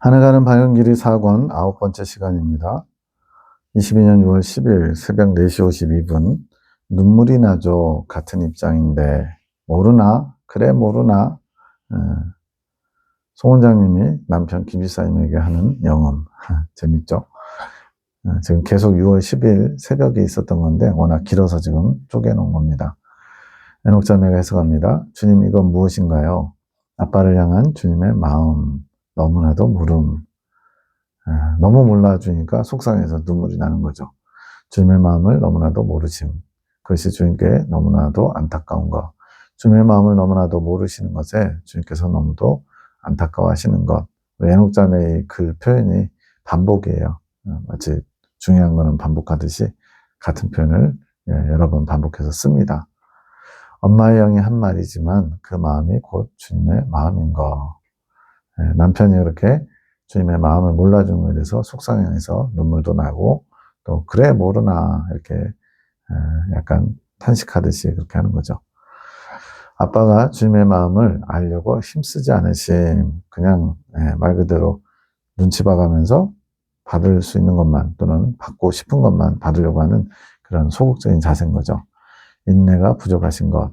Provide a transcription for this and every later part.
한 해가는 방향길이 4권 9번째 시간입니다. 22년 6월 10일 새벽 4시 52분. 눈물이 나죠. 같은 입장인데 모르나? 그래 모르나? 송 원장님이 남편 김 지사님에게 하는 영음. 재밌죠? 지금 계속 6월 10일 새벽에 있었던 건데 워낙 길어서 지금 쪼개놓은 겁니다. 에녹자매가 해석합니다. 주님, 이건 무엇인가요? 아빠를 향한 주님의 마음, 너무나도 물음. 너무 몰라주니까 속상해서 눈물이 나는 거죠. 주님의 마음을 너무나도 모르심. 그것이 주님께 너무나도 안타까운 것. 주님의 마음을 너무나도 모르시는 것에 주님께서 너무도 안타까워하시는 것. 에녹자매의 그 표현이 반복이에요. 마치 중요한 거는 반복하듯이 같은 표현을 여러 번 반복해서 씁니다. 엄마의 영이 한 말이지만 그 마음이 곧 주님의 마음인 거. 남편이 그렇게 주님의 마음을 몰라준 것에 대해서 속상해서 눈물도 나고 또 그래 모르나 이렇게 약간 탄식하듯이 그렇게 하는 거죠. 아빠가 주님의 마음을 알려고 힘쓰지 않으심. 그냥 말 그대로 눈치 봐가면서 받을 수 있는 것만 또는 받고 싶은 것만 받으려고 하는 그런 소극적인 자세인 거죠. 인내가 부족하신 것.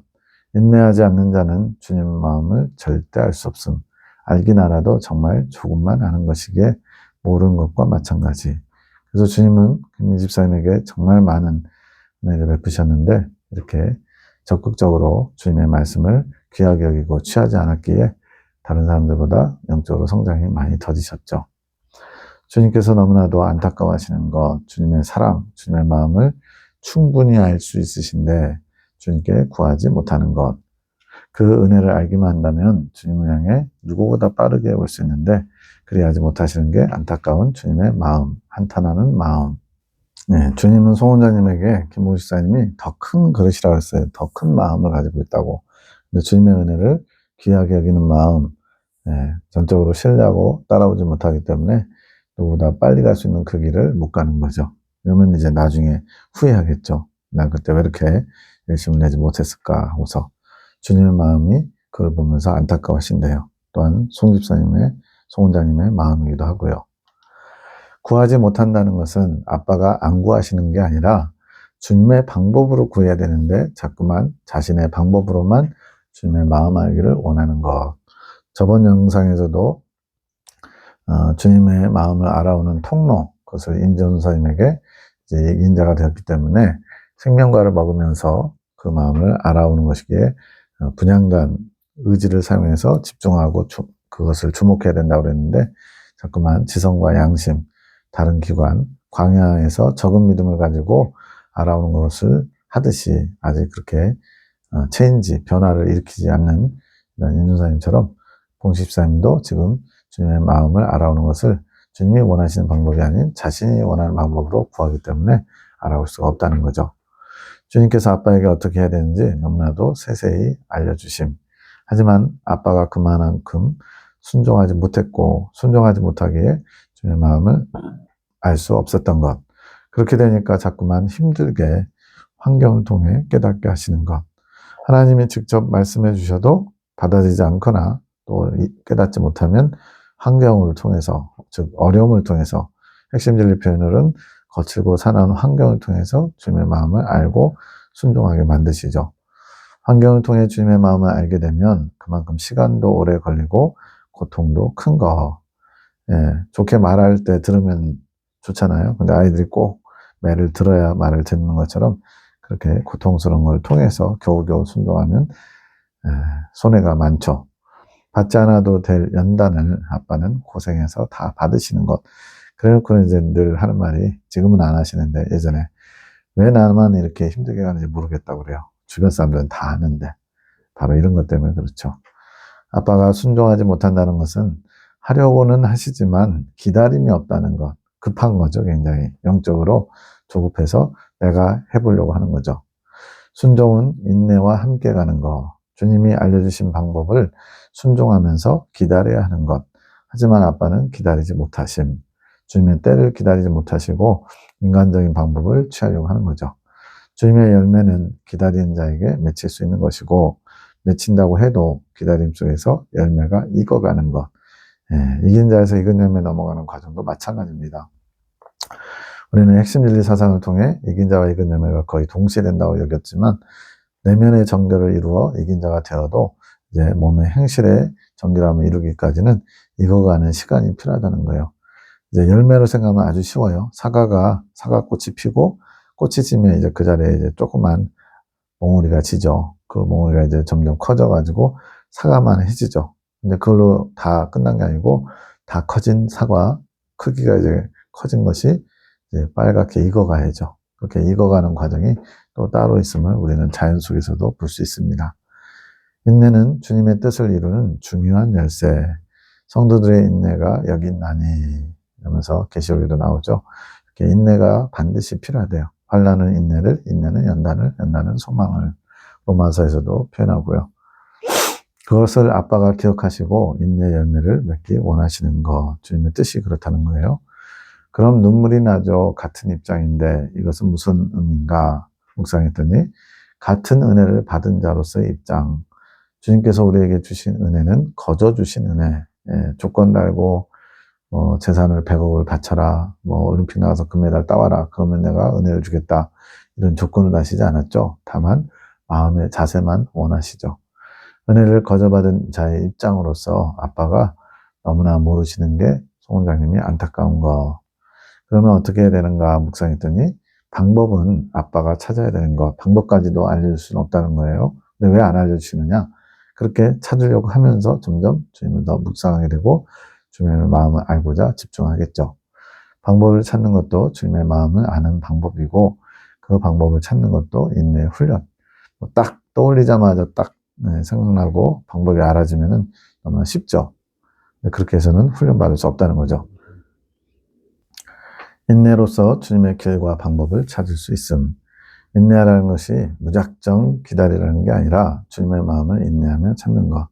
인내하지 않는 자는 주님의 마음을 절대 알 수 없음. 알긴 알아도 정말 조금만 아는 것이기에 모르는 것과 마찬가지. 그래서 주님은 김 집사님에게 정말 많은 은혜를 베푸셨는데 이렇게 적극적으로 주님의 말씀을 귀하게 여기고 취하지 않았기에 다른 사람들보다 영적으로 성장이 많이 더디셨죠. 주님께서 너무나도 안타까워하시는 것, 주님의 사랑, 주님의 마음을 충분히 알 수 있으신데 주님께 구하지 못하는 것, 그 은혜를 알기만 한다면 주님을 향해 누구보다 빠르게 올 수 있는데 그리하지 못하시는 게 안타까운 주님의 마음, 한탄하는 마음. 주님은 송 원장님에게 김모 집사님이 더 큰 그릇이라고 했어요. 더 큰 마음을 가지고 있다고. 근데 주님의 은혜를 귀하게 여기는 마음, 전적으로 신뢰하고 따라오지 못하기 때문에 누구보다 빨리 갈 수 있는 그 길을 못 가는 거죠. 그러면 이제 나중에 후회하겠죠. 난 그때 왜 이렇게 열심을 내지 못했을까 하고서. 주님의 마음이 그걸 보면서 안타까워하신대요. 또한 송 집사님의, 송 원장님의 마음이기도 하고요. 구하지 못한다는 것은 아빠가 안 구하시는 게 아니라 주님의 방법으로 구해야 되는데 자꾸만 자신의 방법으로만 주님의 마음 알기를 원하는 것. 저번 영상에서도 주님의 마음을 알아오는 통로, 그것을 인전사님에게 이제 인자가 되었기 때문에 생명과를 먹으면서 그 마음을 알아오는 것이기에 분향단 의지를 사용해서 집중하고 그것을 주목해야 된다고 그랬는데 자꾸만 지성과 양심, 다른 기관, 광야에서 적은 믿음을 가지고 알아오는 것을 하듯이 아직 그렇게 체인지, 변화를 일으키지 않는 이런 인준사님처럼 봉십사님도 지금 주님의 마음을 알아오는 것을 주님이 원하시는 방법이 아닌 자신이 원하는 방법으로 구하기 때문에 알아올 수가 없다는 거죠. 주님께서 아빠에게 어떻게 해야 되는지 너무나도 세세히 알려주심. 하지만 아빠가 그만큼 순종하지 못했고 순종하지 못하기에 주님의 마음을 알 수 없었던 것. 그렇게 되니까 자꾸만 힘들게 환경을 통해 깨닫게 하시는 것. 하나님이 직접 말씀해 주셔도 받아들이지 않거나 또 깨닫지 못하면 환경을 통해서, 즉 어려움을 통해서, 핵심 진리 표현으로는 거칠고 사나운 환경을 통해서 주님의 마음을 알고 순종하게 만드시죠. 환경을 통해 주님의 마음을 알게 되면 그만큼 시간도 오래 걸리고 고통도 큰 거. 좋게 말할 때 들으면 좋잖아요. 근데 아이들이 꼭 매를 들어야 말을 듣는 것처럼 그렇게 고통스러운 걸 통해서 겨우겨우 순종하면 손해가 많죠. 받지 않아도 될 연단을 아빠는 고생해서 다 받으시는 것. 그래놓고 이제 늘 하는 말이 지금은 안 하시는데 예전에 왜 나만 이렇게 힘들게 가는지 모르겠다고 그래요. 주변 사람들은 다 아는데 바로 이런 것 때문에 그렇죠. 아빠가 순종하지 못한다는 것은 하려고는 하시지만 기다림이 없다는 것. 급한 거죠. 굉장히 영적으로 조급해서 내가 해보려고 하는 거죠. 순종은 인내와 함께 가는 것. 주님이 알려주신 방법을 순종하면서 기다려야 하는 것. 하지만 아빠는 기다리지 못하심. 주님의 때를 기다리지 못하시고 인간적인 방법을 취하려고 하는 거죠. 주님의 열매는 기다리는 자에게 맺힐 수 있는 것이고 맺힌다고 해도 기다림 속에서 열매가 익어가는 것. 이긴 자에서 이긴 자에 넘어가는 과정도 마찬가지입니다. 우리는 핵심 진리 사상을 통해 이긴 자와 이긴 자매가 거의 동시에 된다고 여겼지만 내면의 정결을 이루어 이긴 자가 되어도 이제 몸의 행실의 정결함을 이루기까지는 익어가는 시간이 필요하다는 거예요. 이제 열매로 생각하면 아주 쉬워요. 사과꽃이 피고 꽃이 지면 이제 그 자리에 이제 조그만 몽우리가 지죠. 그 몽우리가 이제 점점 커져가지고 사과만 해지죠. 근데 그걸로 다 끝난 게 아니고 다 커진 사과 크기가 이제 커진 것이 이제 빨갛게 익어가야죠. 그렇게 익어가는 과정이 또 따로 있음을 우리는 자연 속에서도 볼 수 있습니다. 인내는 주님의 뜻을 이루는 중요한 열쇠. 성도들의 인내가 여기 있나니 이러면서 계시록에도 나오죠. 이렇게 인내가 반드시 필요하대요. 환난은 인내를, 인내는 연단을, 연단은 소망을 로마서에서도 표현하고요. 그것을 아빠가 기억하시고 인내 열매를 맺기 원하시는 것, 주님의 뜻이 그렇다는 거예요. 그럼 눈물이 나죠. 같은 입장인데 이것은 무슨 의미인가 묵상했더니 같은 은혜를 받은 자로서의 입장. 주님께서 우리에게 주신 은혜는 거저 주신 은혜. 조건 달고 재산을 100억을 바쳐라. 올림픽 나가서 금메달 따와라. 그러면 내가 은혜를 주겠다. 이런 조건을 하시지 않았죠. 다만 마음의 자세만 원하시죠. 은혜를 거저받은 자의 입장으로서 아빠가 너무나 모르시는 게 송 원장님이 안타까운 거. 그러면 어떻게 해야 되는가 묵상했더니 방법은 아빠가 찾아야 되는 거. 방법까지도 알려줄 수는 없다는 거예요. 근데 왜 안 알려주시느냐? 그렇게 찾으려고 하면서 점점 주님을 더 묵상하게 되고 주님의 마음을 알고자 집중하겠죠. 방법을 찾는 것도 주님의 마음을 아는 방법이고 그 방법을 찾는 것도 인내의 훈련. 딱 떠올리자마자 딱 생각나고 방법이 알아지면은 너무나 쉽죠. 그렇게 해서는 훈련받을 수 없다는 거죠. 인내로서 주님의 길과 방법을 찾을 수 있음. 인내하라는 것이 무작정 기다리라는 게 아니라 주님의 마음을 인내하며 찾는 것.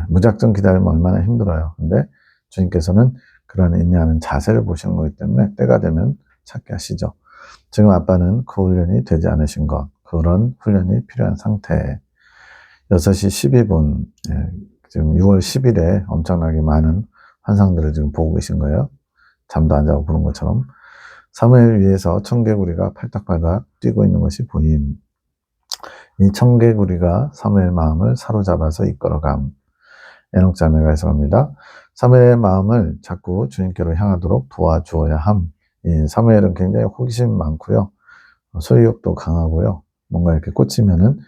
무작정 기다리면 얼마나 힘들어요. 근데 주님께서는 그런 인내하는 자세를 보시는 거기 때문에 때가 되면 찾게 하시죠. 지금 아빠는 그 훈련이 되지 않으신 것, 그런 훈련이 필요한 상태. 6시 12분, 지금 6월 10일에 엄청나게 많은 환상들을 지금 보고 계신 거예요. 잠도 안 자고 보는 것처럼. 사무엘 위에서 청개구리가 팔딱팔딱 뛰고 있는 것이 보임. 이 청개구리가 사무엘 마음을 사로잡아서 이끌어감. 에녹 자매가 해석합니다. 사무엘의 마음을 자꾸 주님께로 향하도록 도와주어야 함. 이 사무엘은 굉장히 호기심이 많고요. 소유욕도 강하고요. 뭔가 이렇게 꽂히면은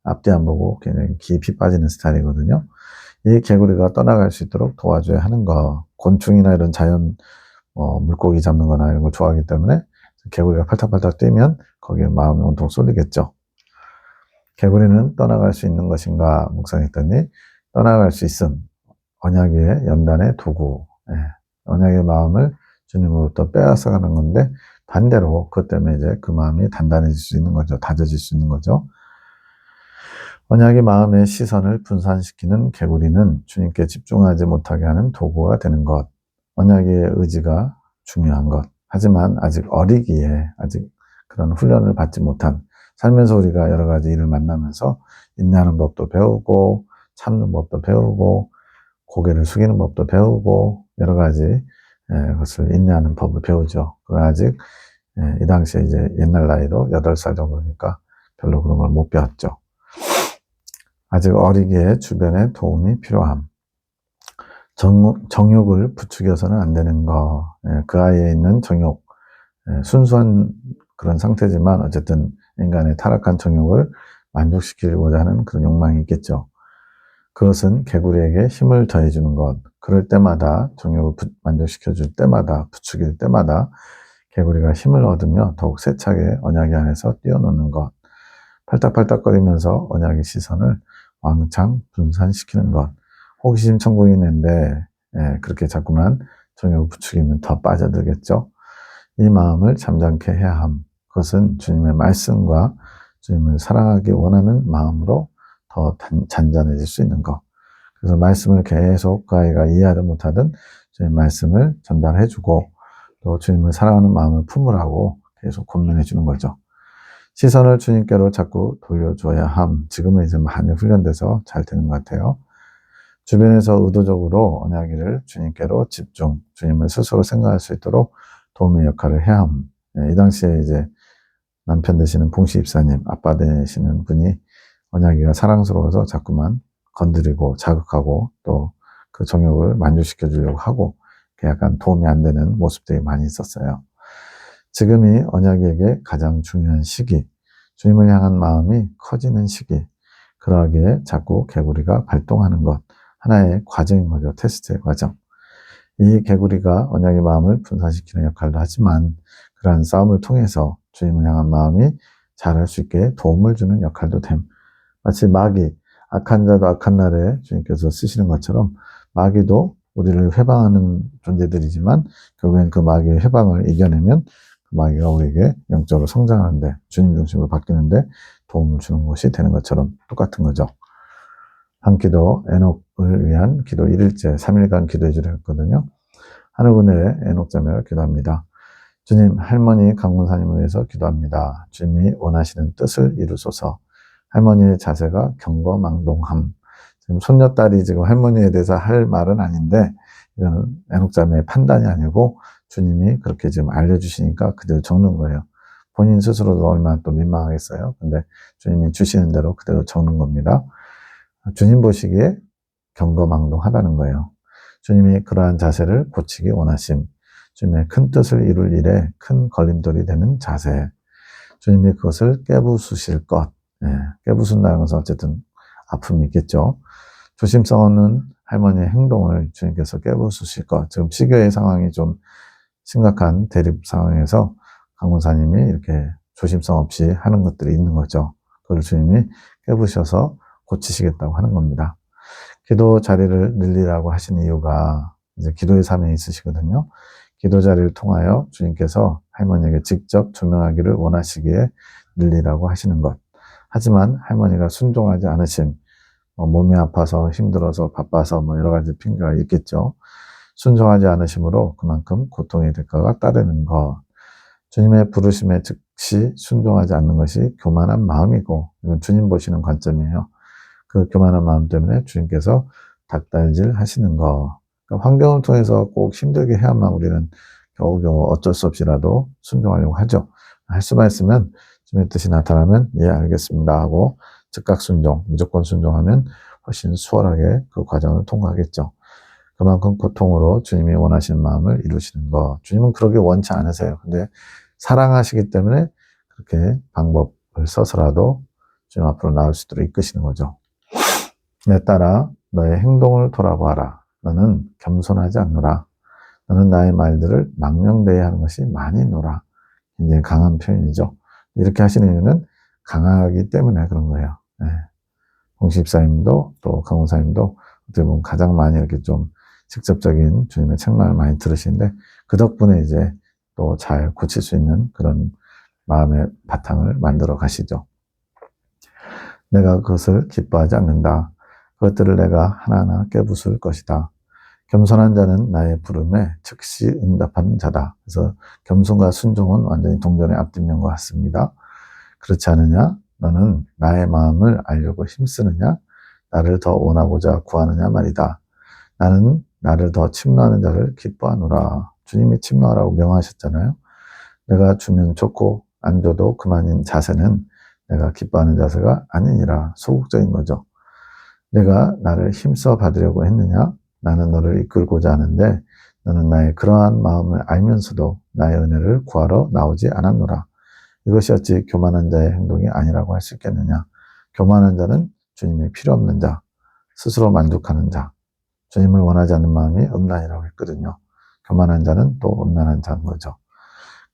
앞뒤 안 보고 굉장히 깊이 빠지는 스타일이거든요. 이 개구리가 떠나갈 수 있도록 도와줘야 하는 거. 곤충이나 이런 자연 물고기 잡는 거나 이런 걸 좋아하기 때문에 개구리가 팔딱팔딱 뛰면 거기에 마음이 온통 쏠리겠죠. 개구리는 떠나갈 수 있는 것인가 묵상했더니 떠나갈 수 있음. 언약의 연단의 도구. 언약의 마음을 주님으로부터 빼앗아가는 건데 반대로 그것 때문에 이제 그 마음이 단단해질 수 있는 거죠. 다져질 수 있는 거죠. 언약의 마음의 시선을 분산시키는 개구리는 주님께 집중하지 못하게 하는 도구가 되는 것. 언약의 의지가 중요한 것. 하지만 아직 어리기에 아직 그런 훈련을 받지 못한 살면서 우리가 여러 가지 일을 만나면서 인내하는 법도 배우고 참는 법도 배우고 고개를 숙이는 법도 배우고 여러 가지 그것을 인내하는 법을 배우죠. 그러나 아직 이 당시에 이제 옛날 나이로 8살 정도니까 별로 그런 걸 못 배웠죠. 아직 어리기에 주변의 도움이 필요함. 정욕을 부추겨서는 안 되는 거. 그 아이에 있는 정욕. 순수한 그런 상태지만 어쨌든 인간의 타락한 정욕을 만족시키고자 하는 그런 욕망이 있겠죠. 그것은 개구리에게 힘을 더해주는 것. 그럴 때마다 정욕을 만족시켜줄 때마다 부추길 때마다 개구리가 힘을 얻으며 더욱 세차게 언약의 안에서 뛰어노는 것. 팔딱팔딱거리면서 언약의 시선을 왕창 분산시키는 것. 호기심 천국인인데 그렇게 자꾸만 정욕을 부추기면 더 빠져들겠죠. 이 마음을 잠잠케 해야 함. 그것은 주님의 말씀과 주님을 사랑하기 원하는 마음으로 더 잔잔해질 수 있는 것. 그래서 말씀을 계속 그 아이가 이해하든 못하든 주님 말씀을 전달해주고 또 주님을 사랑하는 마음을 품으라고 계속 권면해주는 거죠. 시선을 주님께로 자꾸 돌려줘야 함. 지금은 이제 많이 훈련돼서 잘 되는 것 같아요. 주변에서 의도적으로 언약일을 주님께로 집중, 주님을 스스로 생각할 수 있도록 도움의 역할을 해야 함. 이 당시에 이제 남편 되시는 봉시 집사님, 아빠 되시는 분이 언약이가 사랑스러워서 자꾸만 건드리고 자극하고 또 그 정욕을 만족시켜 주려고 하고 약간 도움이 안 되는 모습들이 많이 있었어요. 지금이 언약에게 가장 중요한 시기, 주님을 향한 마음이 커지는 시기, 그러하기에 자꾸 개구리가 발동하는 것, 하나의 과정인 거죠. 테스트의 과정. 이 개구리가 언약의 마음을 분산시키는 역할도 하지만 그러한 싸움을 통해서 주님을 향한 마음이 자랄 수 있게 도움을 주는 역할도 됨. 마치 마귀, 악한 자도 악한 날에 주님께서 쓰시는 것처럼 마귀도 우리를 회방하는 존재들이지만 결국엔 그 마귀의 회방을 이겨내면 그 마귀가 우리에게 영적으로 성장하는데 주님 중심으로 바뀌는데 도움을 주는 것이 되는 것처럼 똑같은 거죠. 한 기도, 에녹을 위한 기도 1일째 3일간 기도해 주려 했거든요. 하늘군의 에녹 자매가 기도합니다. 주님, 할머니 강문사님을 위해서 기도합니다. 주님이 원하시는 뜻을 이루소서. 할머니의 자세가 경거망동함. 지금 손녀딸이 지금 할머니에 대해서 할 말은 아닌데 이건 에녹 자매의 판단이 아니고 주님이 그렇게 지금 알려주시니까 그대로 적는 거예요. 본인 스스로도 얼마나 또 민망하겠어요. 근데 주님이 주시는 대로 그대로 적는 겁니다. 주님 보시기에 경거망동하다는 거예요. 주님이 그러한 자세를 고치기 원하심. 주님의 큰 뜻을 이룰 일에 큰 걸림돌이 되는 자세. 주님이 그것을 깨부수실 것. 깨부순다는 것은 어쨌든 아픔이 있겠죠. 조심성 없는 할머니의 행동을 주님께서 깨부수실 것. 지금 시교의 상황이 좀 심각한 대립 상황에서 강문사님이 이렇게 조심성 없이 하는 것들이 있는 거죠. 그걸 주님이 깨부셔서 고치시겠다고 하는 겁니다. 기도 자리를 늘리라고 하신 이유가 이제 기도의 사명이 있으시거든요. 기도 자리를 통하여 주님께서 할머니에게 직접 조명하기를 원하시기에 늘리라고 하시는 것. 하지만 할머니가 순종하지 않으심, 몸이 아파서 힘들어서 바빠서 여러 가지 핑계가 있겠죠. 순종하지 않으심으로 그만큼 고통의 대가가 따르는 것. 주님의 부르심에 즉시 순종하지 않는 것이 교만한 마음이고 이건 주님 보시는 관점이에요. 그 교만한 마음 때문에 주님께서 닥달질 하시는 거. 그러니까 환경을 통해서 꼭 힘들게 해야만 우리는 겨우겨우 어쩔 수 없이라도 순종하려고 하죠. 할 수만 있으면 주님의 뜻이 나타나면 예 알겠습니다 하고 즉각 순종, 무조건 순종하면 훨씬 수월하게 그 과정을 통과하겠죠. 그만큼 고통으로 주님이 원하시는 마음을 이루시는 거. 주님은 그러기 원치 않으세요. 근데 사랑하시기 때문에 그렇게 방법을 써서라도 주님 앞으로 나올 수 있도록 이끄시는 거죠. 내 딸아 너의 행동을 돌아보아라. 너는 겸손하지 않노라. 너는 나의 말들을 망령되이 하는 것이 많이 노라. 굉장히 강한 표현이죠. 이렇게 하시는 이유는 강하기 때문에 그런 거예요. 봉시 집사님도 또 강원사님도 어떻게 보면 가장 많이 이렇게 좀 직접적인 주님의 책망을 많이 들으시는데 그 덕분에 이제 또 잘 고칠 수 있는 그런 마음의 바탕을 만들어 가시죠. 내가 그것을 기뻐하지 않는다. 그것들을 내가 하나하나 깨부술 것이다. 겸손한 자는 나의 부름에 즉시 응답하는 자다. 그래서 겸손과 순종은 완전히 동전의 앞뒷면과 같습니다. 그렇지 않으냐? 너는 나의 마음을 알려고 힘쓰느냐? 나를 더 원하고자 구하느냐 말이다. 나는 나를 더 침노하는 자를 기뻐하노라. 주님이 침노하라고 명하셨잖아요. 내가 주면 좋고 안 줘도 그만인 자세는 내가 기뻐하는 자세가 아니니라. 소극적인 거죠. 내가 나를 힘써 받으려고 했느냐? 나는 너를 이끌고자 하는데 너는 나의 그러한 마음을 알면서도 나의 은혜를 구하러 나오지 않았노라. 이것이 어찌 교만한 자의 행동이 아니라고 할 수 있겠느냐. 교만한 자는 주님이 필요 없는 자, 스스로 만족하는 자, 주님을 원하지 않는 마음이 음란이라고 했거든요. 교만한 자는 또 음란한 자인 거죠.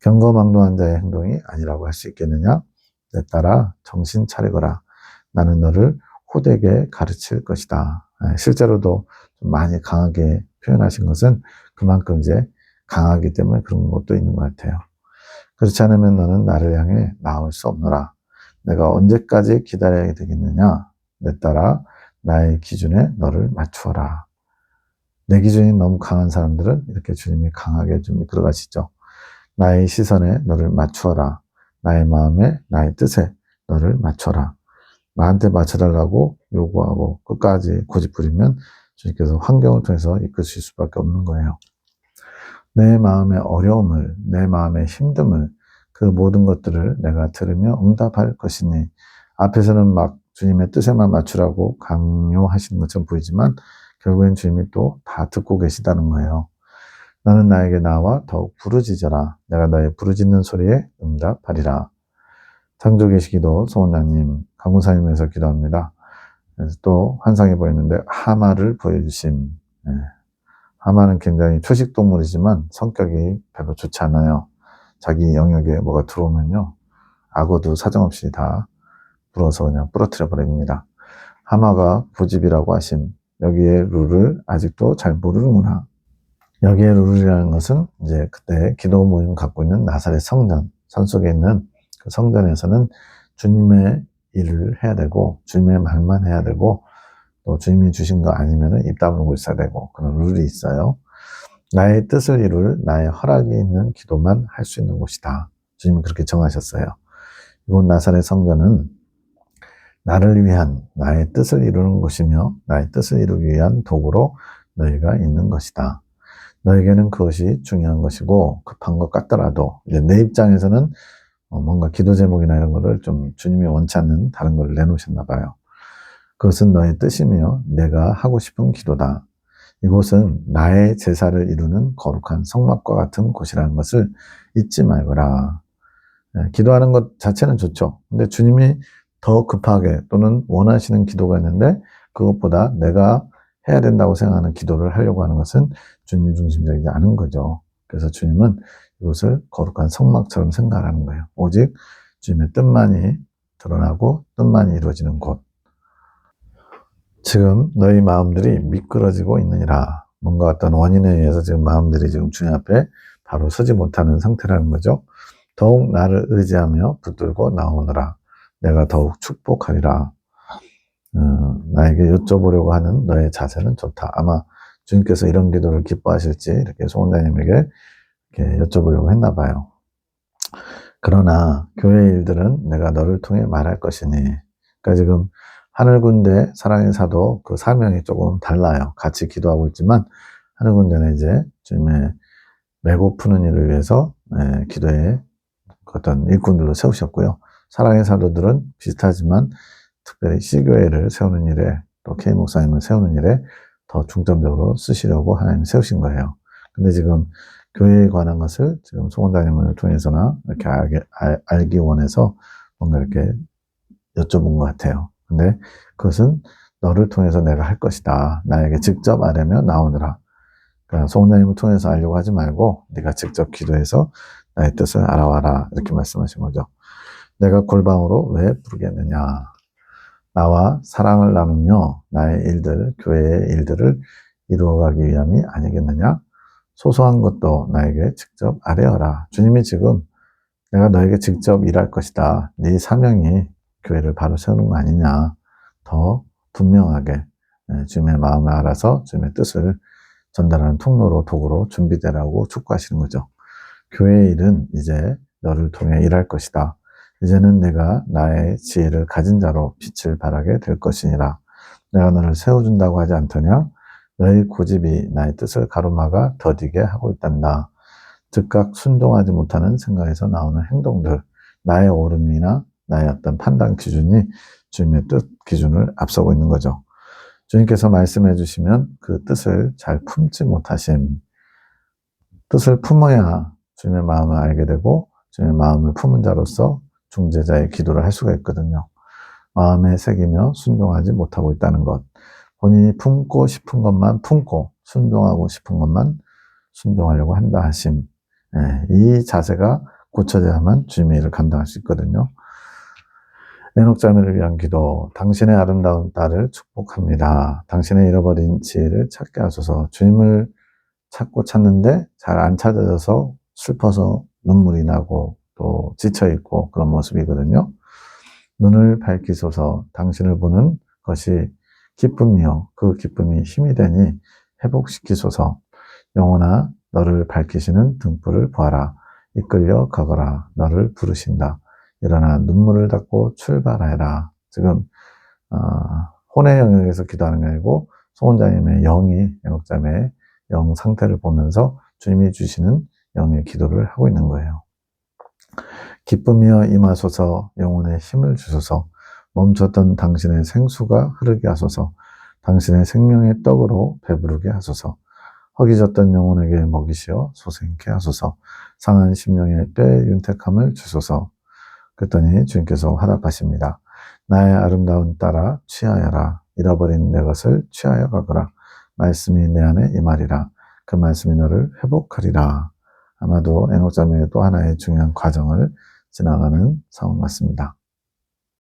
경거망동한 자의 행동이 아니라고 할 수 있겠느냐. 내 딸아 정신 차리거라. 나는 너를 호되게 가르칠 것이다. 실제로도 좀 많이 강하게 표현하신 것은 그만큼 이제 강하기 때문에 그런 것도 있는 것 같아요. 그렇지 않으면 너는 나를 향해 나올 수 없노라. 내가 언제까지 기다려야 되겠느냐. 내 딸아 나의 기준에 너를 맞추어라. 내 기준이 너무 강한 사람들은 이렇게 주님이 강하게 좀 이끌어 가시죠. 나의 시선에 너를 맞추어라. 나의 마음에 나의 뜻에 너를 맞춰라. 나한테 맞춰달라고 요구하고 끝까지 고집부리면 주님께서 환경을 통해서 이끄실 수밖에 없는 거예요. 내 마음의 어려움을, 내 마음의 힘듦을, 그 모든 것들을 내가 들으며 응답할 것이니, 앞에서는 막 주님의 뜻에만 맞추라고 강요하시는 것처럼 보이지만 결국엔 주님이 또 다 듣고 계시다는 거예요. 너는 나에게 나와 더욱 부르짖어라. 내가 너의 부르짖는 소리에 응답하리라. 창조계시기도 송원장님, 강구사님에서 기도합니다. 그래서 또 환상이 보이는데 하마를 보여주심. 예. 하마는 굉장히 초식동물이지만 성격이 별로 좋지 않아요. 자기 영역에 뭐가 들어오면요, 악어도 사정없이 다 불어서 그냥 부러뜨려 버립니다. 하마가 부집이라고 하심. 여기에 룰을 아직도 잘 모르는구나. 여기에 룰이라는 것은 이제 그때 기도 모임 갖고 있는 나사렛 성전, 산 속에 있는 그 성전에서는 주님의 일을 해야 되고, 주님의 말만 해야 되고, 또 주님이 주신 거 아니면은 입 다물고 있어야 되고, 그런 룰이 있어요. 나의 뜻을 이룰 나의 허락이 있는 기도만 할 수 있는 곳이다. 주님이 그렇게 정하셨어요. 이곳 나사렛 성전은 나를 위한 나의 뜻을 이루는 곳이며 나의 뜻을 이루기 위한 도구로 너희가 있는 것이다. 너에게는 그것이 중요한 것이고 급한 것 같더라도 이제 내 입장에서는 뭔가 기도 제목이나 이런 거를 좀 주님이 원치 않는 다른 걸 내놓으셨나 봐요. 그것은 너의 뜻이며 내가 하고 싶은 기도다. 이곳은 나의 제사를 이루는 거룩한 성막과 같은 곳이라는 것을 잊지 말거라. 기도하는 것 자체는 좋죠. 근데 주님이 더 급하게 또는 원하시는 기도가 있는데 그것보다 내가 해야 된다고 생각하는 기도를 하려고 하는 것은 주님 중심적이지 않은 거죠. 그래서 주님은 이것을 거룩한 성막처럼 생각하는 거예요. 오직 주님의 뜻만이 드러나고 뜻만이 이루어지는 곳. 지금 너희 마음들이 미끄러지고 있느니라. 뭔가 어떤 원인에 의해서 지금 마음들이 지금 주님 앞에 바로 서지 못하는 상태라는 거죠. 더욱 나를 의지하며 붙들고 나오느라. 내가 더욱 축복하리라. 나에게 여쭤보려고 하는 너의 자세는 좋다. 아마 주님께서 이런 기도를 기뻐하실지 이렇게 송원장님에게 이렇게 여쭤보려고 했나 봐요. 그러나 교회 일들은 내가 너를 통해 말할 것이니. 그러니까 지금 하늘군대 사랑의 사도 그 사명이 조금 달라요. 같이 기도하고 있지만 하늘군대는 이제 주님의 메고 푸는 일을 위해서 기도에 어떤 일꾼들로 세우셨고요. 사랑의 사도들은 비슷하지만 특별히 C교회를 세우는 일에 또 K 목사님을 세우는 일에 더 중점적으로 쓰시려고 하나님 세우신 거예요. 근데 지금 교회에 관한 것을 지금 송원장님을 통해서나 이렇게 알기 원해서 뭔가 이렇게 여쭤본 것 같아요. 근데 그것은 너를 통해서 내가 할 것이다. 나에게 직접 아뢰며 나오느라. 그러니까 송원장님을 통해서 알려고 하지 말고 네가 직접 기도해서 나의 뜻을 알아와라. 이렇게 말씀하신 거죠. 내가 골방으로 왜 부르겠느냐. 나와 사랑을 나누며 나의 일들, 교회의 일들을 이루어가기 위함이 아니겠느냐? 소소한 것도 나에게 직접 아뢰어라. 주님이 지금 내가 너에게 직접 일할 것이다. 네 사명이 교회를 바로 세우는 거 아니냐. 더 분명하게 주님의 마음을 알아서 주님의 뜻을 전달하는 통로로 도구로 준비되라고 촉구하시는 거죠. 교회의 일은 이제 너를 통해 일할 것이다. 이제는 내가 나의 지혜를 가진 자로 빛을 발하게 될 것이니라. 내가 너를 세워준다고 하지 않더냐? 너의 고집이 나의 뜻을 가로막아 더디게 하고 있단다. 즉각 순종하지 못하는 생각에서 나오는 행동들, 나의 옳음이나 나의 어떤 판단 기준이 주님의 뜻 기준을 앞서고 있는 거죠. 주님께서 말씀해 주시면 그 뜻을 잘 품지 못하심. 뜻을 품어야 주님의 마음을 알게 되고 주님의 마음을 품은 자로서 중재자의 기도를 할 수가 있거든요. 마음에 새기며 순종하지 못하고 있다는 것. 본인이 품고 싶은 것만 품고 순종하고 싶은 것만 순종하려고 한다 하심. 이 자세가 고쳐져야만 주님의 일을 감당할 수 있거든요. 에녹 자매를 위한 기도. 당신의 아름다운 딸을 축복합니다. 당신의 잃어버린 지혜를 찾게 하소서. 주님을 찾고 찾는데 잘 안 찾아져서 슬퍼서 눈물이 나고 또 지쳐있고 그런 모습이거든요. 눈을 밝히소서. 당신을 보는 것이 기쁨이요. 그 기쁨이 힘이 되니 회복시키소서. 영혼아, 너를 밝히시는 등불을 보아라. 이끌려 가거라. 너를 부르신다. 일어나 눈물을 닦고 출발하라. 지금 혼의 영역에서 기도하는 게 아니고 소원자님의 영이 에녹자매의 영 상태를 보면서 주님이 주시는 영의 기도를 하고 있는 거예요. 기쁨이여 임하소서. 영혼에 힘을 주소서. 멈췄던 당신의 생수가 흐르게 하소서. 당신의 생명의 떡으로 배부르게 하소서. 허기졌던 영혼에게 먹이시어 소생케 하소서. 상한 심령의 뼈의 윤택함을 주소서. 그랬더니 주님께서 화답하십니다. 나의 아름다운 딸아 취하여라. 잃어버린 내 것을 취하여 가거라. 말씀이 내 안에 임하리라. 그 말씀이 너를 회복하리라. 아마도 에녹자매의 또 하나의 중요한 과정을 지나가는 상황 같습니다.